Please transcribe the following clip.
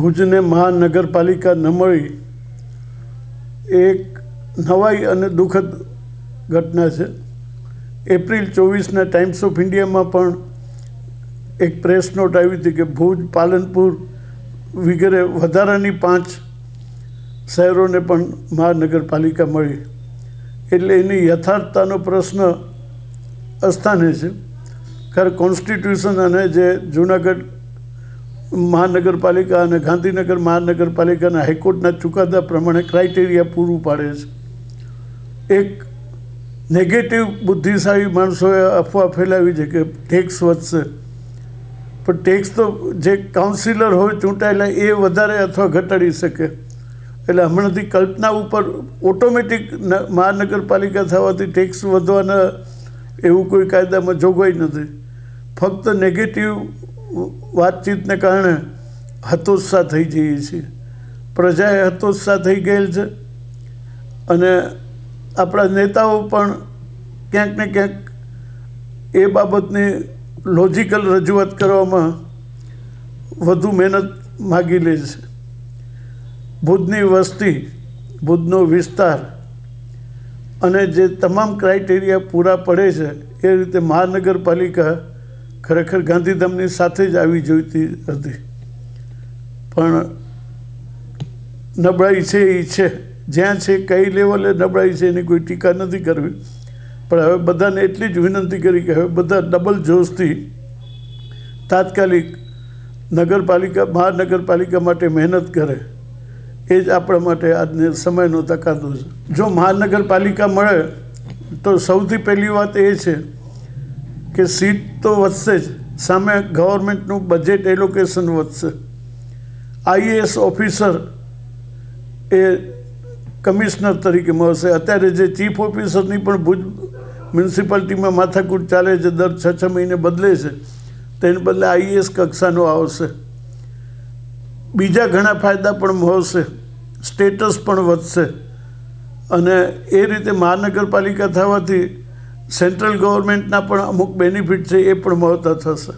ભુજને મહાનગરપાલિકા ન મળી એક નવાઈ અને દુઃખદ ઘટના છે. એપ્રિલ 24ના ટાઈમ્સ ઓફ ઇન્ડિયામાં પણ એક પ્રેસ નોટ આવી હતી કે ભુજ, પાલનપુર વગેરે વધારાની 5 શહેરોને પણ મહાનગરપાલિકા મળી. એટલે એની યથાર્થતાનો પ્રશ્ન અસ્થાને છે. ખરેખર કોન્સ્ટિટ્યુશન અને જે જૂનાગઢ મહાનગરપાલિકા અને ગાંધીનગર મહાનગરપાલિકાના હાઈકોર્ટના ચુકાદા પ્રમાણે ક્રાઇટેરિયા પૂરું પાડે છે. એક નેગેટિવ બુદ્ધિશાળી માણસોએ અફવા ફેલાવી છે કે ટેક્સ વધશે, પણ ટેક્સ તો જે કાઉન્સિલર હોય ચૂંટાયેલા એ વધારે અથવા ઘટાડી શકે. એટલે હમણાંથી કલ્પના ઉપર ઓટોમેટિક મહાનગરપાલિકા થવાથી ટેક્સ વધવાના એવું કોઈ કાયદામાં જોગવાઈ નથી. ફક્ત નેગેટિવ વાતચીતને કારણે હતોત્સાહ થઈ જઈએ છીએ. પ્રજાએ હતોત્સાહ થઈ ગયેલ છે અને આપણા નેતાઓ પણ ક્યાંક ને ક્યાંક એ બાબતની લોજિકલ રજૂઆત કરવામાં વધુ મહેનત માગી લે છે. ભુજની વસ્તી, ભુજનો વિસ્તાર અને જે તમામ ક્રાઇટેરિયા પૂરા પડે છે એ રીતે મહાનગરપાલિકા ખરેખર ગાંધીધામની સાથે જ આવી જોઈતી હતી. પણ નબળાઈ છે એ છે, જ્યાં છે કઈ લેવલે નબળાઈ છે એની કોઈ ટીકા નથી કરવી. પણ હવે બધાને એટલી જ વિનંતી કરી કે હવે બધા ડબલ જોશથી તાત્કાલિક મહાનગરપાલિકા માટે મહેનત કરે. એ જ આપણા માટે આજને સમયનો તકાદો છે. જો મહાનગરપાલિકા મળે તો સૌથી પહેલી વાત એ છે કે સીટ તો વધશે જ, સામે ગવર્મેન્ટનું બજેટ એલોકેશન વધશે. આઈએએસ ઓફિસર એ કમિશનર તરીકે મળશે. અત્યારે જે ચીફ ઓફિસરની પણ ભુજ મ્યુનિસિપાલિટીમાં માથાકૂટ ચાલે છે, દર 6 મહિને બદલે છે, તેને બદલે આઈએએસ કક્ષાનો આવશે. બીજા ઘણા ફાયદા પણ મળશે, સ્ટેટસ પણ વધશે અને એ રીતે મહાનગરપાલિકા થવાથી સેન્ટ્રલ ગવર્મેન્ટના પણ અમુક બેનિફિટ છે એ પણ મળતા થશે.